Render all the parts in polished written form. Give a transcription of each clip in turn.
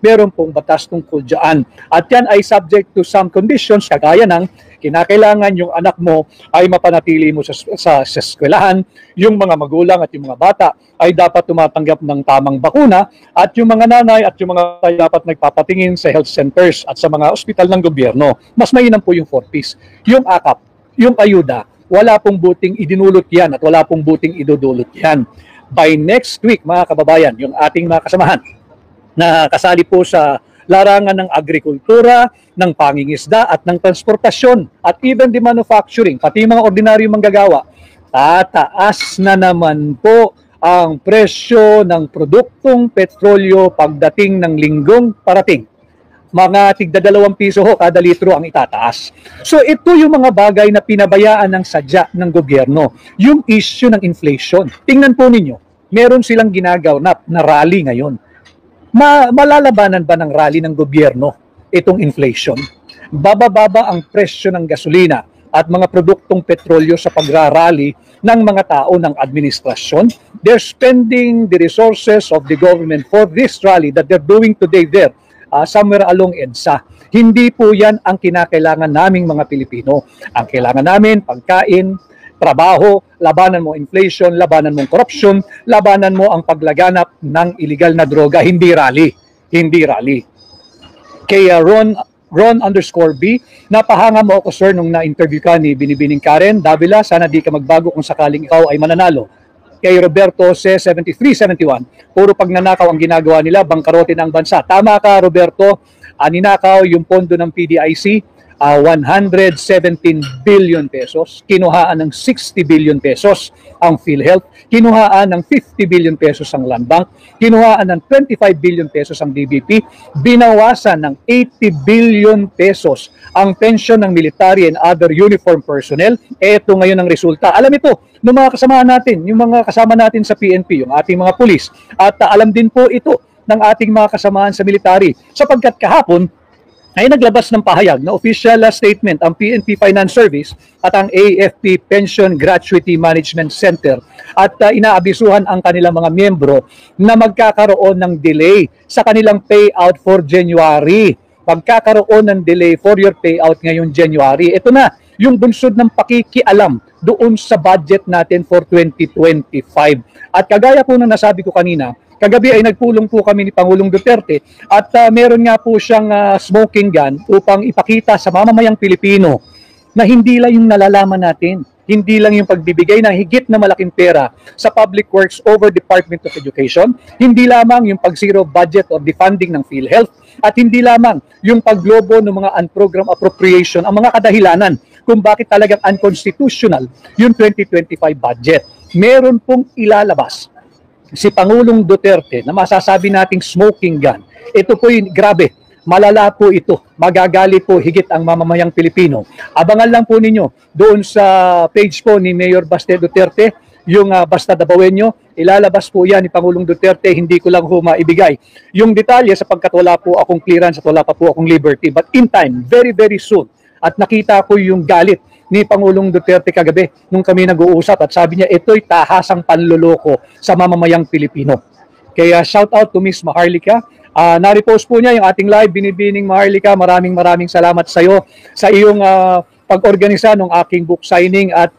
meron pong batas tungkol dyan. At yan ay subject to some conditions, kagaya ng kinakailangan yung anak mo ay mapanatili mo sa eskwelahan, yung mga magulang at yung mga bata ay dapat tumatanggap ng tamang bakuna, at yung mga nanay at yung mga tatay dapat nagpapatingin sa health centers at sa mga ospital ng gobyerno. Mas mainam po yung 4Ps. Yung AKAP, yung ayuda, wala pong buting idinulot yan at wala pong buting idudulot yan. By next week, mga kababayan, yung ating mga kasamahan na kasali po sa larangan ng agrikultura, ng pangingisda at ng transportasyon at even the manufacturing, pati mga ordinaryong manggagawa, tataas na naman po ang presyo ng produktong petrolyo pagdating ng linggong parating. Mga tigda 2 piso ho kada litro ang itataas. So ito yung mga bagay na pinabayaan ng sadya ng gobyerno. Yung issue ng inflation. Tingnan po ninyo, meron silang ginagawa na rally ngayon. Malalabanan ba ng rally ng gobyerno itong inflation? Bababa ang presyo ng gasolina at mga produktong petrolyo sa pagrarally ng mga tao ng administrasyon. They're spending the resources of the government for this rally that they're doing today there, somewhere along EDSA. Hindi po yan ang kinakailangan naming mga Pilipino. Ang kailangan namin, pagkain, trabaho, labanan mo inflation, labanan mo corruption, labanan mo ang paglaganap ng illegal na droga, hindi rally. Hindi rally. Kaya Ron_B, napahanga mo ako sir nung na-interview ka ni Binibining Karen Davila, sana di ka magbago kung sakaling ikaw ay mananalo. Kay Roberto C7371, puro pagnanakaw ang ginagawa nila, bangkarote ng bansa. Tama ka Roberto, ninakaw yung pondo ng PDIC, 117 billion pesos, kinuhaan ng 60 billion pesos ang PhilHealth, kinuhaan ng 50 billion pesos ang Land Bank, kinuhaan ng 25 billion pesos ang DBP, binawasan ng 80 billion pesos ang pension ng military and other uniform personnel. Ito ngayon ang resulta. Alam ito ng mga kasama natin, yung mga kasama natin sa PNP, yung ating mga pulis, at alam din po ito ng ating mga kasamaan sa military, sapagkat kahapon ay naglabas ng pahayag na official statement ang PNP Finance Service at ang AFP Pension Gratuity Management Center, at inaabisuhan ang kanilang mga miyembro na magkakaroon ng delay sa kanilang payout for January. Magkakaroon ng delay for your payout ngayong January. Ito na yung bunsod ng pakikialam doon sa budget natin for 2025. At kagaya po na nasabi ko kanina, kagabi ay nagpulong po kami ni Pangulong Duterte at meron nga po siyang smoking gun upang ipakita sa mamamayang Pilipino na hindi lang yung nalalaman natin, hindi lang yung pagbibigay ng higit na malaking pera sa Public Works over Department of Education, hindi lamang yung pag-zero budget or defunding ng PhilHealth, at hindi lamang yung paglobo ng mga unprogrammed appropriation ang mga kadahilanan kung bakit talagang unconstitutional yung 2025 budget. Meron pong ilalabas si Pangulong Duterte na masasabi nating smoking gun. Ito po yung grabe, malala po ito, magagali po higit ang mamamayang Pilipino. Abangan lang po ninyo doon sa page po ni Mayor Baste Duterte, yung Basta Dabawenyo, ilalabas po yan ni Pangulong Duterte, hindi ko lang maibigay yung detalye sapagkat wala po akong clearance at wala pa po akong liberty. But in time, very very soon, at nakita ko yung galit ni Pangulong Duterte kagabi nung kami nag-uusap at sabi niya ito'y tahasang panloloko sa mamamayang Pilipino. Kaya shout out to Miss Maharlika. Na-repost po niya yung ating live. Binibining Maharlika, maraming salamat sa iyo sa iyong pag-organisa ng aking book signing at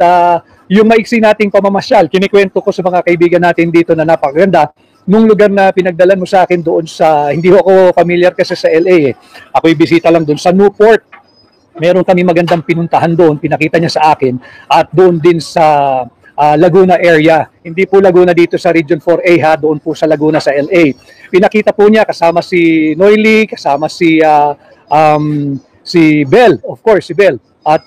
yung maiksi nating pamamasyal. Kinikwento ko sa mga kaibigan natin dito na napakaganda nung lugar na pinagdalan mo sa akin doon sa, hindi ako familiar kasi sa LA Ako'y bisita lang doon sa Newport. Meron kami magandang pinuntahan doon, pinakita niya sa akin, at doon din sa Laguna area. Hindi po Laguna dito sa Region 4A doon po sa Laguna sa LA. Pinakita po niya kasama si Noily, kasama si Bel, of course si Bel. At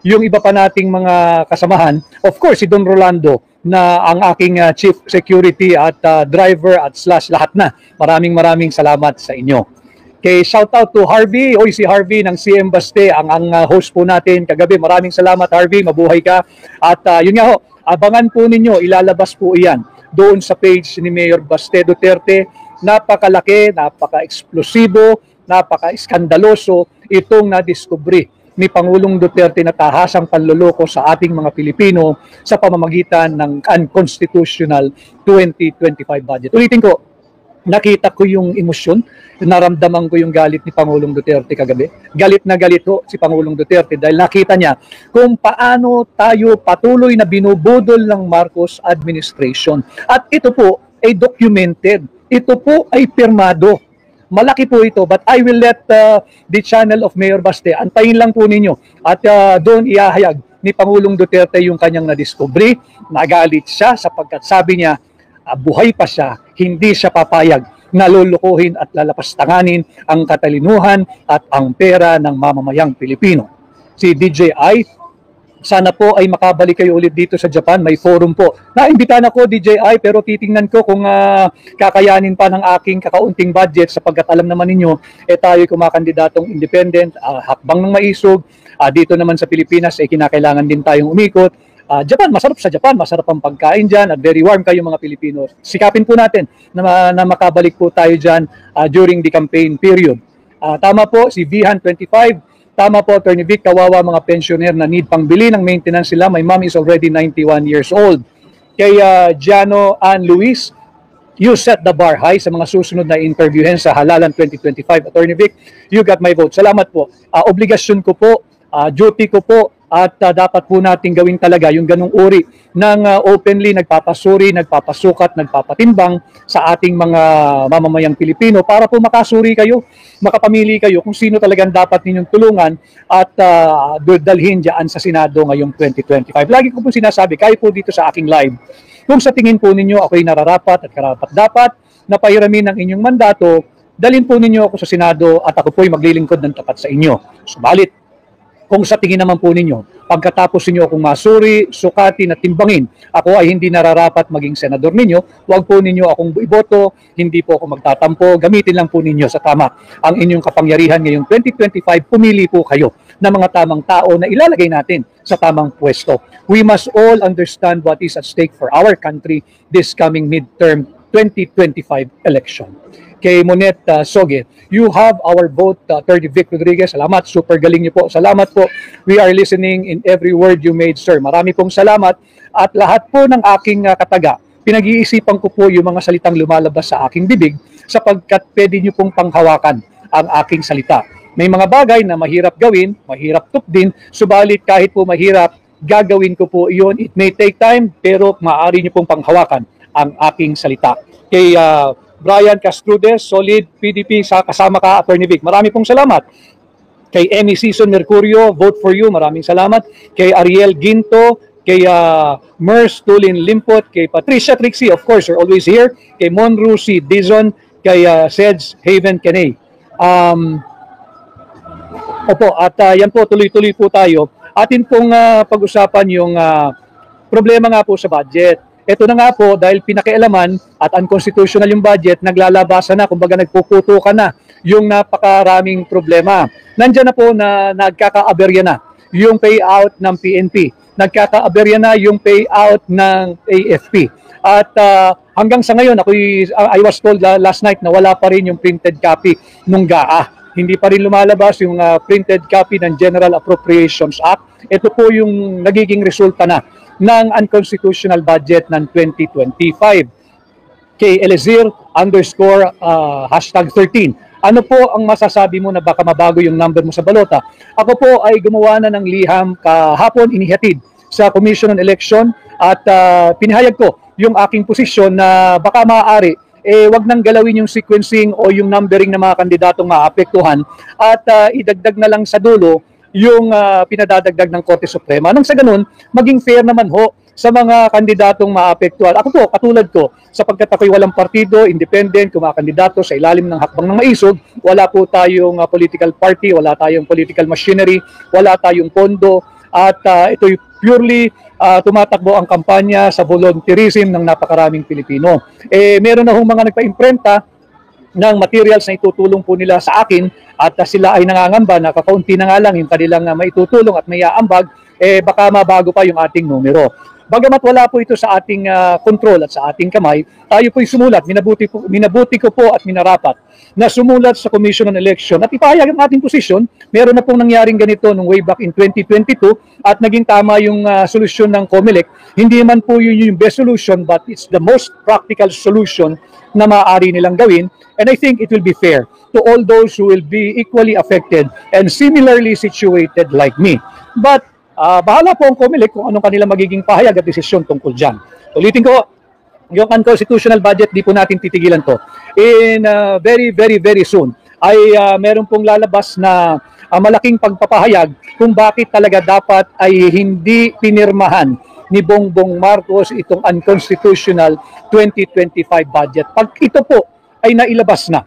yung iba pa nating mga kasamahan, of course si Don Rolando na ang aking chief security at driver at slash lahat na. Maraming salamat sa inyo. Kay shout out to Harvey, si Harvey ng CM Baste, ang host po natin kagabi. Maraming salamat Harvey, mabuhay ka. At yun nga abangan po ninyo, ilalabas po iyan doon sa page ni Mayor Baste Duterte. Napakalaki, napaka-eksplosibo, napaka-iskandaloso itong nadiskubre ni Pangulong Duterte na tahasang panloloko sa ating mga Pilipino sa pamamagitan ng unconstitutional 2025 budget. Ulitin ko, nakita ko yung emosyon, naramdaman ko yung galit ni Pangulong Duterte kagabi. Galit na galit ho si Pangulong Duterte dahil nakita niya kung paano tayo patuloy na binubudol ng Marcos administration. At ito po ay documented. Ito po ay pirmado. Malaki po ito, but I will let the channel of Mayor Baste, antayin lang po ninyo at doon iahayag ni Pangulong Duterte yung kanyang na-discovery. Nagalit siya sapagkat sabi niya, buhay pa siya, hindi siya papayag na lulukuhin at lalapastanganin ang katalinuhan at ang pera ng mamamayang Pilipino. Si DJI, sana po ay makabalik kayo ulit dito sa Japan. May forum po. Naimbitahan ako, DJI, pero titingnan ko kung kakayanin pa ng aking kakaunting budget sapagkat alam naman ninyo, tayo kumakandidatong independent, hakbang ng maisog. Dito naman sa Pilipinas, kinakailangan din tayong umikot. Japan, masarap sa Japan, masarap ang pagkain dyan at very warm kayo mga Pilipino. Sikapin po natin na makabalik po tayo dyan during the campaign period. Tama po, si Vihan 25, tama po, Attorney Vic, kawawa mga pensioner na need pangbili ng maintenance sila. My mom is already 91 years old. Kay Giano Ann Luis, you set the bar high sa mga susunod na interviewin sa Halalan 2025. Attorney Vic, you got my vote. Salamat po. Obligasyon ko po, duty ko po, at dapat po natin gawin talaga yung ganung uri ng openly nagpapasuri, nagpapasukat, nagpapatimbang sa ating mga mamamayang Pilipino para po makasuri kayo, makapamili kayo kung sino talagang dapat ninyong tulungan at dalhin dyan sa Senado ngayong 2025. Lagi ko po sinasabi, kayo po dito sa aking live, kung sa tingin po ninyo ako'y nararapat at karapat-dapat na pahiramin ang inyong mandato, dalhin po ninyo ako sa Senado at ako po'y maglilingkod ng tapat sa inyo. Subalit, kung sa tingin naman po ninyo, pagkatapos ninyo akong masuri, sukatin at timbangin, ako ay hindi nararapat maging senador ninyo, huwag po ninyo akong iboto, hindi po ako magtatampo, gamitin lang po ninyo sa tama ang inyong kapangyarihan ngayong 2025, pumili po kayo ng mga tamang tao na ilalagay natin sa tamang pwesto. We must all understand what is at stake for our country this coming midterm 2025 election. Kay Monet Soge, you have our vote, Attorney Vic Rodriguez. Salamat, super galing niyo po. Salamat po. We are listening in every word you made, sir. Marami pong salamat. At lahat po ng aking kataga, pinag-iisipan ko po yung mga salitang lumalabas sa aking bibig sapagkat pwede niyo pong panghawakan ang aking salita. May mga bagay na mahirap gawin, mahirap tupdin, subalit kahit po mahirap, gagawin ko po iyon. It may take time, pero maaari niyo pong panghawakan ang aking salita. Kay Brian Castrudes, solid PDP, kasama ka, Attorney Vic. Marami pong salamat. Kay Emmy Season Mercurio, vote for you. Maraming salamat. Kay Ariel Ginto, kay Merce Tulin Limpot, kay Patricia Trixie, of course, you're always here. Kay Monru C. Dizon, kay Seds Haven Kenay. Opo, at yan po, tuloy-tuloy po tayo. Atin pong pag-usapan yung problema nga po sa budget. Ito na nga po, dahil pinakialaman at unconstitutional yung budget, naglalabasan na, kumbaga nagpuputo ka na yung napakaraming problema. Nandiyan na po na nagkaka-aberya na yung payout ng PNP. Nagkaka-aberya na yung payout ng AFP. At hanggang sa ngayon, I was told last night na wala pa rin yung printed copy ng GAA. Hindi pa rin lumalabas yung printed copy ng General Appropriations Act. Ito po yung nagiging resulta na ng unconstitutional budget ng 2025. Kay Elizir _#13. Ano po ang masasabi mo na baka mabago yung number mo sa balota? Ako po ay gumawa na ng liham kahapon, inihatid sa Commission on Election at pinahayag ko yung aking posisyon na baka maaari wag nang galawin yung sequencing o yung numbering ng mga kandidatong maapektuhan at idagdag na lang sa dulo yung pinadadagdag ng Korte Suprema. Nang sa ganun, maging fair naman ho sa mga kandidatong maapektuhan. Ako po, katulad ko, sapagkat ako'y walang partido, independent, kumakandidato sa ilalim ng hakbang ng maisog, wala po tayong political party, wala tayong political machinery, wala tayong pondo, at ito'y purely tumatakbo ang kampanya sa volunteerism ng napakaraming Pilipino. Meron na hong mga nagpa-imprenta ng materials na itutulong po nila sa akin at sila ay nangangamba na kakaunti na nga lang yung kanilang maitutulong at may aambag, baka mabago pa yung ating numero. Bagamat wala po ito sa ating control at sa ating kamay, tayo po'y sumulat. Minabuti ko po at minarapat na sumulat sa Commission on Election at ipahayag ang ating posisyon. Meron na pong nangyaring ganito nung way back in 2022 at naging tama yung solusyon ng COMELEC. Hindi man po yun yung best solution, but it's the most practical solution na maaari nilang gawin. And I think it will be fair to all those who will be equally affected and similarly situated like me. But bahala po ang COMELEC kung anong kanilang magiging pahayag at desisyon tungkol dyan. Ulitin ko, yung unconstitutional budget, di po natin titigilan to. In very soon, ay meron pong lalabas na malaking pagpapahayag kung bakit talaga dapat ay hindi pinirmahan ni Bongbong Marcos itong unconstitutional 2025 budget. Pag ito po ay nailabas na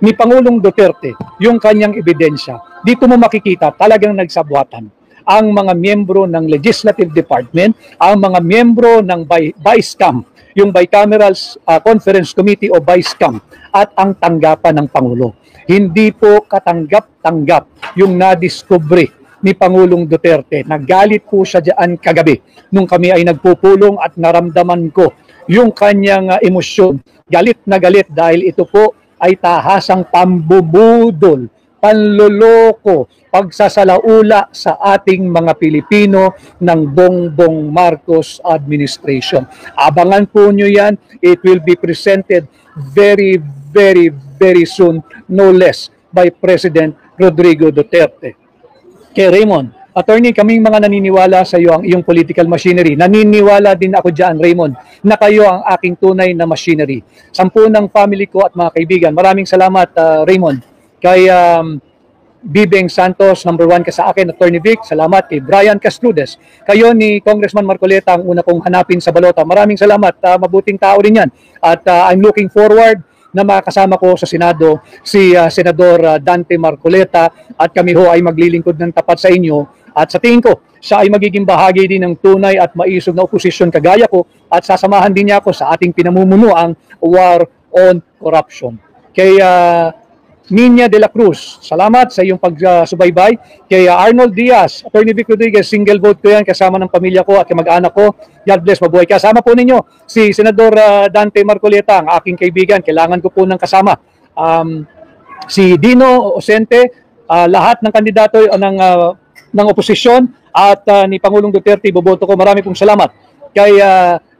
ni Pangulong Duterte, yung kanyang ebidensya, dito mo makikita talagang nagsabwatan ang mga miyembro ng Legislative Department, ang mga miyembro ng BICAM, yung Bicameral Conference Committee o BICAM, at ang tanggapan ng Pangulo. Hindi po katanggap-tanggap yung nadiskubre ni Pangulong Duterte. Nagalit po siya dyan kagabi nung kami ay nagpupulong at naramdaman ko yung kanyang emosyon. Galit na galit dahil ito po ay tahasang pambubudol, panloloko, pagsasalaula sa ating mga Pilipino ng Bongbong Marcos administration. Abangan po nyo yan. It will be presented very soon, no less, by President Rodrigo Duterte. Kay Raymond, attorney, kaming mga naniniwala sa iyo ang iyong political machinery. Naniniwala din ako dyan, Raymond, na kayo ang aking tunay na machinery. 10 ng family ko at mga kaibigan. Maraming salamat, Raymond. Kay Bibeng Santos, number 1 ka sa akin, Attorney Vic. Salamat kay Brian Castrudes. Kayo ni Congressman Marcoleta ang una kong hanapin sa balota. Maraming salamat. Mabuting tao rin yan. At I'm looking forward na makasama ko sa Senado si Senador Dante Marcoleta at kami ho ay maglilingkod ng tapat sa inyo. At sa tingin ko, siya ay magiging bahagi din ng tunay at maisog na oposisyon kagaya ko at sasamahan din niya ako sa ating pinamumunuang war on corruption. Kay Nina de la Cruz, salamat sa iyong pagsubaybay. Kay Arnold Diaz, Attorney Vic Rodriguez, single vote ko yan kasama ng pamilya ko at mag-anak ko. God bless, mabuhay ka. Kasama po ninyo si Senador Dante Marcoleta, ang aking kaibigan. Kailangan ko po ng kasama. Si Dino Osente, lahat ng kandidato ng oposisyon at ni Pangulong Duterte, boboto ko. Marami pong salamat. Kay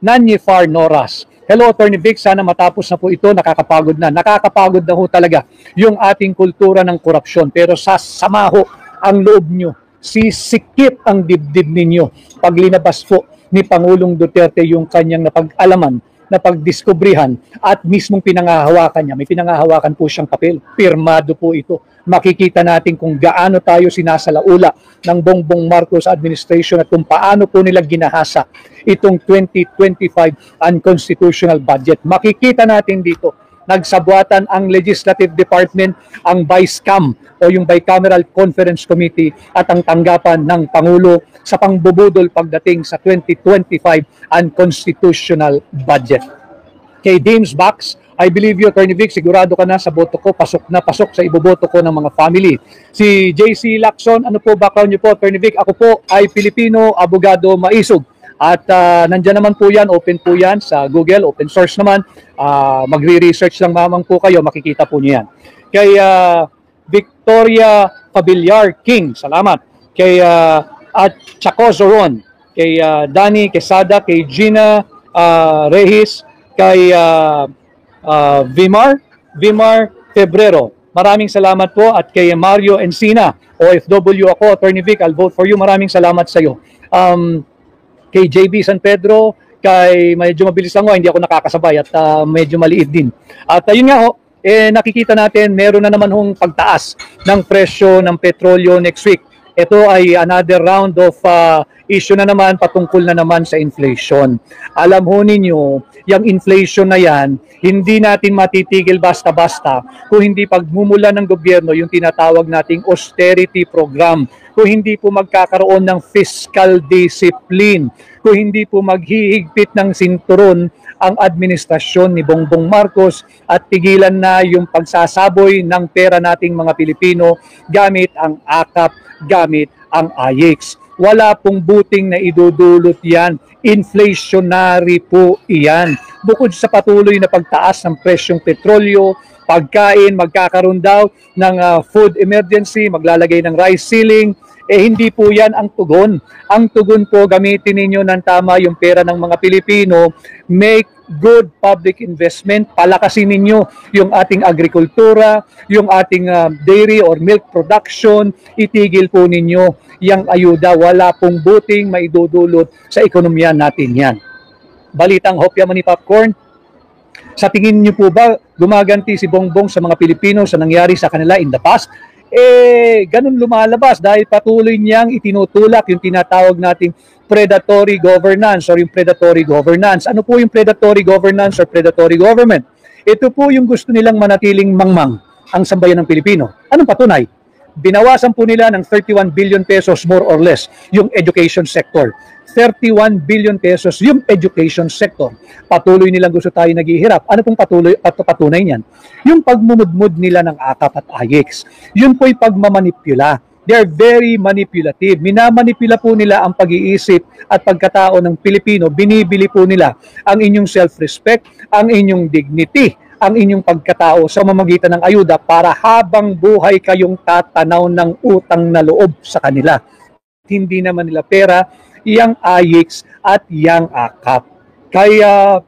Nanyi Far Noras. Hello, Attorney Vic. Sana matapos na po ito. Nakakapagod na. Nakakapagod na ho talaga yung ating kultura ng korupsyon. Pero sasama ho ang loob nyo. Sisikip ang dibdib ninyo pag linabas po ni Pangulong Duterte yung kanyang napag-alaman, napagdiskubrihan at mismong pinangahawakan niya. May pinangahawakan po siyang papel. Pirmado po ito. Makikita natin kung gaano tayo sinasalaula ng Bongbong Marcos administration at kung paano po nila ginahasa itong 2025 unconstitutional budget. Makikita natin dito, nagsabwatan ang Legislative Department, ang BICAM o yung Bicameral Conference Committee at ang tanggapan ng Pangulo sa pangbubudol pagdating sa 2025 unconstitutional budget. Kay James Bax, I believe you, Attorney Vic, sigurado ka na sa boto ko, pasok na pasok sa iboboto ko ng mga family. Si JC Lacson, ano po background niyo po, Attorney Vic? Ako po ay Pilipino, abogado, maisog. At nandyan naman po yan, open po yan sa Google, open source naman. Magre-research lang mamang po kayo, makikita po niyo yan. Kay Victoria Pabillar King, salamat. Kay at Chaco Zoron, kay Danny Quesada, kay Gina Rehis, kay Vimar Febrero. Maraming salamat po at kay Mario Encina, OFW ako, Attorney Vic, I'll vote for you. Maraming salamat sa iyo. Kay JB San Pedro, kay medyo mabilis lang ho, hindi ako nakakasabay at medyo maliit din. At ayun nga ho, nakikita natin meron na naman hong pagtaas ng presyo ng petrolyo next week. Ito ay another round of issue na naman patungkol na naman sa inflation. Alam ho ninyo, yung inflation na yan, hindi natin matitigil basta-basta kung hindi pagmumula ng gobyerno yung tinatawag nating austerity program, kung hindi po magkakaroon ng fiscal discipline, kung hindi po maghihigpit ng sinturon ang administrasyon ni Bongbong Marcos at tigilan na yung pagsasaboy ng pera nating mga Pilipino gamit ang AKAP, gamit ang AIEX. Wala pong buting na idudulot yan. Inflationary po iyan. Bukod sa patuloy na pagtaas ng presyong petrolyo, pagkain, magkakaroon daw ng food emergency, maglalagay ng rice ceiling, hindi po yan ang tugon. Ang tugon po, gamitin ninyo ng tama yung pera ng mga Pilipino, make good public investment, palakasin ninyo yung ating agrikultura, yung ating dairy or milk production, itigil po ninyo yung ayuda, wala pong buting maidudulot sa ekonomiya natin yan. Balitang hopya mani popcorn, sa tingin niyo po ba gumaganti si Bongbong sa mga Pilipino sa nangyari sa kanila in the past? Ganun lumalabas dahil patuloy niyang itinutulak yung tinatawag nating predatory governance or yung predatory governance. Ano po yung predatory governance or predatory government? Ito po yung gusto nilang manatiling mangmang ang sambayan ng Pilipino. Anong patunay? Binawasan po nila ng 31 billion pesos more or less yung education sector. 31 billion pesos yung education sector. Patuloy nilang gusto tayo naghihirap. Ano pong patunay niyan? Yung pagmumudmud nila ng AKAP at AYEX. Yun po'y pagmamanipula. They're very manipulative. Minamanipula po nila ang pag-iisip at pagkatao ng Pilipino. Binibili po nila ang inyong self-respect, ang inyong dignity, ang inyong pagkatao sa mamagitan ng ayuda para habang buhay kayong tatanaw ng utang na loob sa kanila. Hindi naman nila pera, yang AYEX at yang AKAP. Kaya,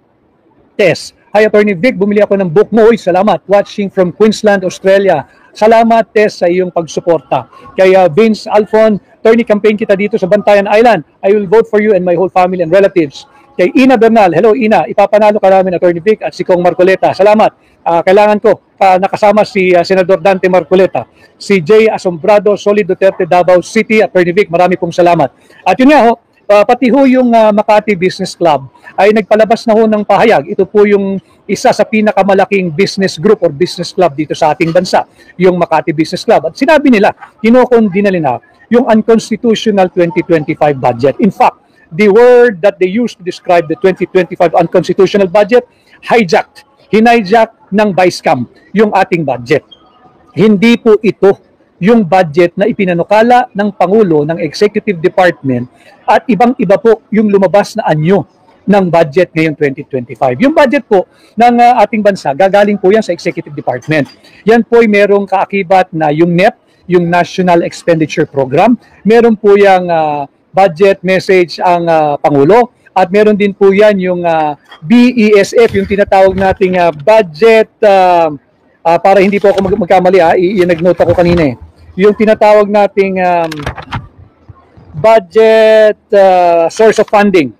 Tess, hi Attorney Vic, bumili ako ng book mo. Uy, salamat. Watching from Queensland, Australia. Salamat, Tess, sa iyong pagsuporta. Kaya Vince Alfon, attorney campaign kita dito sa Bantayan Island. I will vote for you and my whole family and relatives. Kay Ina Bernal, hello Ina, ipapanalo ka namin Attorney Vic at si Kong Marcoleta. Salamat. Kailangan ko, nakasama si Senador Dante Marcoleta, si Jay Asombrado, Solid Duterte, Davao City, Attorney Vic, marami pong salamat. At yun nga ho, pati ho yung Makati Business Club ay nagpalabas na ho ng pahayag. Ito po yung isa sa pinakamalaking business group or business club dito sa ating bansa, yung Makati Business Club. At sinabi nila, kinokondina nila yung unconstitutional 2025 budget. In fact, the word that they used to describe the 2025 unconstitutional budget, hijacked, hinijack ng Vice-Cam yung ating budget. Hindi po ito yung budget na ipinanukala ng Pangulo ng Executive Department at ibang-iba po yung lumabas na anyo ng budget ngayong 2025. Yung budget po ng ating bansa, gagaling po yan sa Executive Department. Yan po ay merong kaakibat na yung NEP, yung National Expenditure Program. Meron po yung budget message ang Pangulo at meron din po yan yung BESF, yung tinatawag nating budget, para hindi po ako magkamali, yung nag-note ako kanina yung tinatawag nating budget source of funding.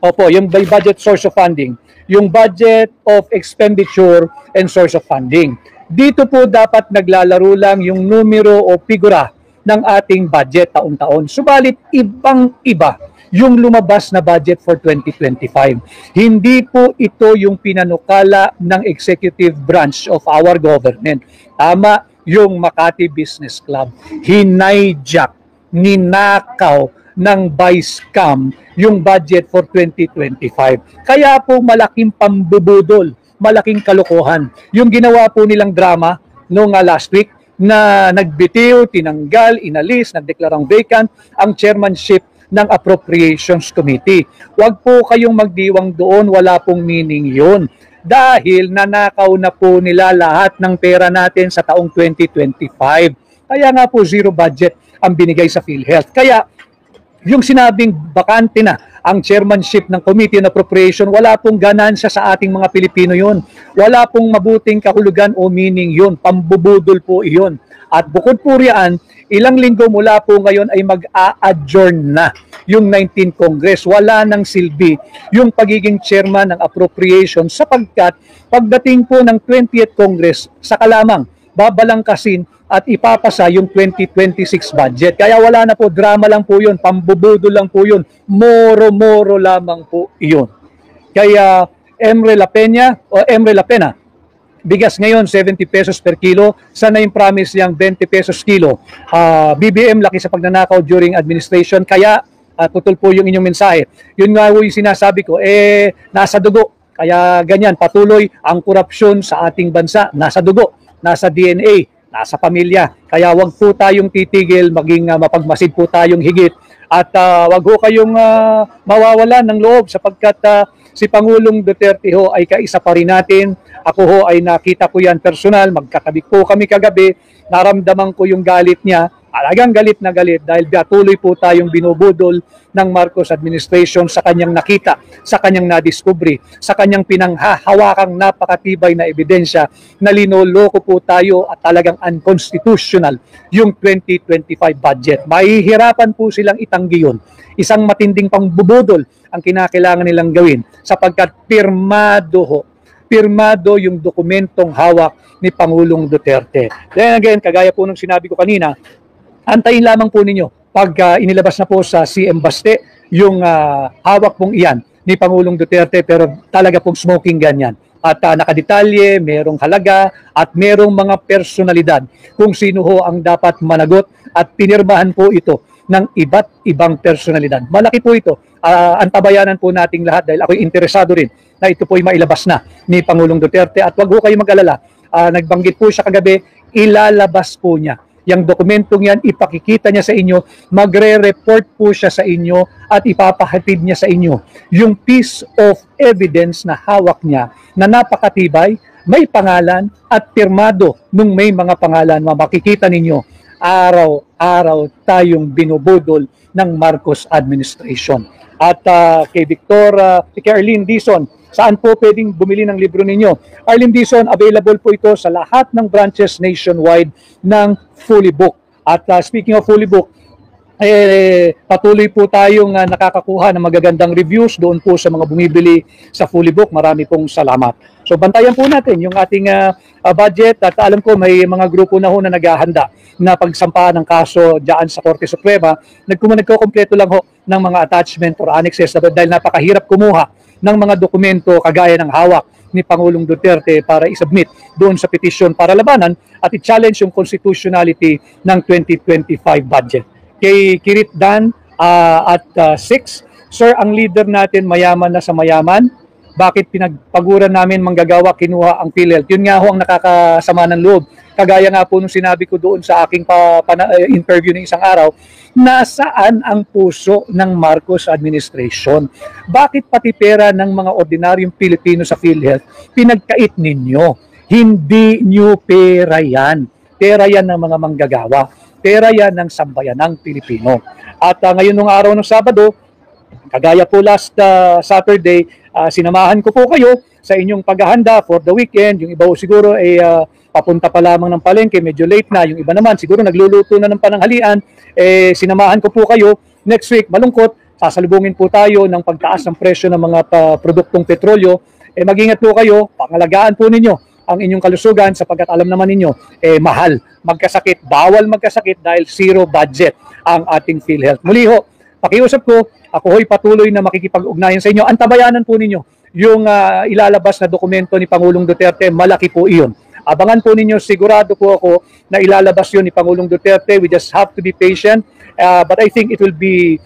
Opo, yung budget source of funding. Yung budget of expenditure and source of funding. Dito po dapat naglalaro lang yung numero o figura ng ating budget taon-taon. Subalit, ibang-iba yung lumabas na budget for 2025. Hindi po ito yung pinanukala ng executive branch of our government. Tama yung Makati Business Club. Hinijack, ninakaw ng Vice-Cam yung budget for 2025. Kaya po malaking pambubudol, malaking kalokohan. Yung ginawa po nilang drama noong last week, na nagbitiw, tinanggal, inalis, nagdeklarang vacant ang chairmanship ng Appropriations Committee. Huwag po kayong magdiwang doon, wala pong meaning yun. Dahil nanakaw na po nila lahat ng pera natin sa taong 2025. Kaya nga po zero budget ang binigay sa PhilHealth. Kaya yung sinabing bakante na ang chairmanship ng Committee on Appropriation, wala pong ganansya sa ating mga Pilipino yun. Wala pong mabuting kahulugan o meaning yun. Pambubudol po iyon. At bukod po riyan, ilang linggo mula po ngayon ay mag-a-adjourn na yung 19th Congress. Wala nang silbi yung pagiging chairman ng Appropriation sapagkat pagdating po ng 20th Congress, saka lamang babalangkasin at ipapasa yung 2026 budget. Kaya wala na po, drama lang po yun, pambubudol lang po yun, moro-moro lamang po yun. Kaya Emre La Pena, bigas ngayon 70 pesos per kilo, sana yung promise niyang 20 pesos kilo. BBM laki sa pagnanakaw during administration, kaya tutol po yung inyong mensahe. Yun nga yung sinasabi ko, nasa dugo. Kaya ganyan, patuloy ang korupsyon sa ating bansa, nasa dugo, nasa DNA, nasa pamilya. Kaya wag po tayong titigil, maging mapagmasid po tayong higit At wag ho kayong mawawalan ng loob sapagkat si Pangulong Duterte ho ay kaisa pa rin natin. Ako ho ay nakita ko yan personal, magkatabi po kami kagabi, naramdaman ko yung galit niya. Talagang galit na galit dahil patuloy po tayong binubudol ng Marcos administration sa kanyang nakita, sa kanyang nadiskubre, sa kanyang pinanghahawakang napakatibay na ebidensya na linoloko po tayo at talagang unconstitutional yung 2025 budget. Mahihirapan po silang itanggi yun. Isang matinding pangbubudol ang kinakailangan nilang gawin sapagkat pirmado yung dokumentong hawak ni Pangulong Duterte. Then again, kagaya po ng sinabi ko kanina, antayin lamang po ninyo pag inilabas na po sa CM Baste yung hawak pong iyan ni Pangulong Duterte pero talaga pong smoking gun yan. At nakadetalye, merong halaga at merong mga personalidad kung sino ho ang dapat managot at pinirmahan po ito ng iba't ibang personalidad. Malaki po ito. Antabayanan po nating lahat dahil ako'y interesado rin na ito po'y mailabas na ni Pangulong Duterte at wag ho kayo mag-alala. Nagbanggit po siya kagabi, ilalabas po niya. Yang dokumentong yan, ipakikita niya sa inyo, magre-report po siya sa inyo at ipapahatid niya sa inyo yung piece of evidence na hawak niya na napakatibay, may pangalan at pirmado nung may mga pangalan. Makikita ninyo, araw-araw tayong binubudol ng Marcos administration. At kay Arlene Dizon, saan po pwedeng bumili ng libro ninyo? Arlene Dizon, available po ito sa lahat ng branches nationwide ng Fully Book. At speaking of Fully Book, patuloy po tayong nakakakuha ng magagandang reviews doon po sa mga bumibili sa Fully Book. Marami pong salamat. So bantayan po natin yung ating budget at alam ko may mga grupo na ho na naghahanda na pagsampahan ng kaso diyan sa Korte Suprema. Nagkukumpleto lang ho ng mga attachment or annexes dahil napakahirap kumuha ng mga dokumento kagaya ng hawak ni Pangulong Duterte para isubmit doon sa petition para labanan at i-challenge yung constitutionality ng 2025 budget. Kay Kirit Dan at 6, Sir, ang leader natin mayaman na sa mayaman. Bakit pinagpaguran namin manggagawa kinuha ang PhilHealth? Yun nga ho ang nakakasama ng loob. Kagaya nga po nung sinabi ko doon sa aking interview ng isang araw, nasaan ang puso ng Marcos administration? Bakit pati pera ng mga ordinaryong Pilipino sa PhilHealth pinagkait ninyo? Hindi nyo pera yan. Pera yan ng mga manggagawa. Pera yan ng sambayanang Pilipino. At ngayon nung araw ng Sabado, kagaya po last Saturday, sinamahan ko po kayo sa inyong paghahanda for the weekend. Yung iba siguro ay papunta pa lamang ng palengke, medyo late na. Yung iba naman siguro nagluluto na ng pananghalian. Sinamahan ko po kayo next week. Malungkot, sasalubungin po tayo ng pagtaas ng presyo ng mga produktong petrolyo. Mag-ingat po kayo, pangalagaan po ninyo ang inyong kalusugan sapagkat alam naman ninyo, mahal magkasakit. Bawal magkasakit dahil zero budget ang ating PhilHealth. Muli ho, pakiusap ko, ako ho'y patuloy na makikipag-ugnayan sa inyo. Antabayanan po ninyo yung ilalabas na dokumento ni Pangulong Duterte. Malaki po iyon. Abangan po ninyo, sigurado po ako na ilalabas yun ni Pangulong Duterte. We just have to be patient. But I think it will be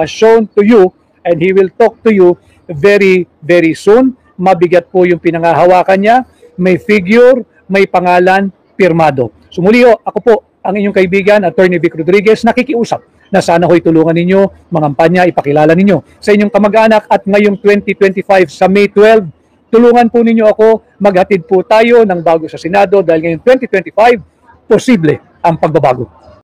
shown to you and he will talk to you very, very soon. Mabigat po yung pinangahawakan niya. May figure, may pangalan, pirmado. Sumuli ho, ako po, ang inyong kaibigan, Attorney Vic Rodriguez, nakikiusap na sana ho'y tulungan ninyo, mangampanya, ipakilala ninyo sa inyong kamag-anak at ngayong 2025 sa May 12, tulungan po ninyo ako, maghatid po tayo ng bago sa Senado dahil ngayong 2025, posible ang pagbabago.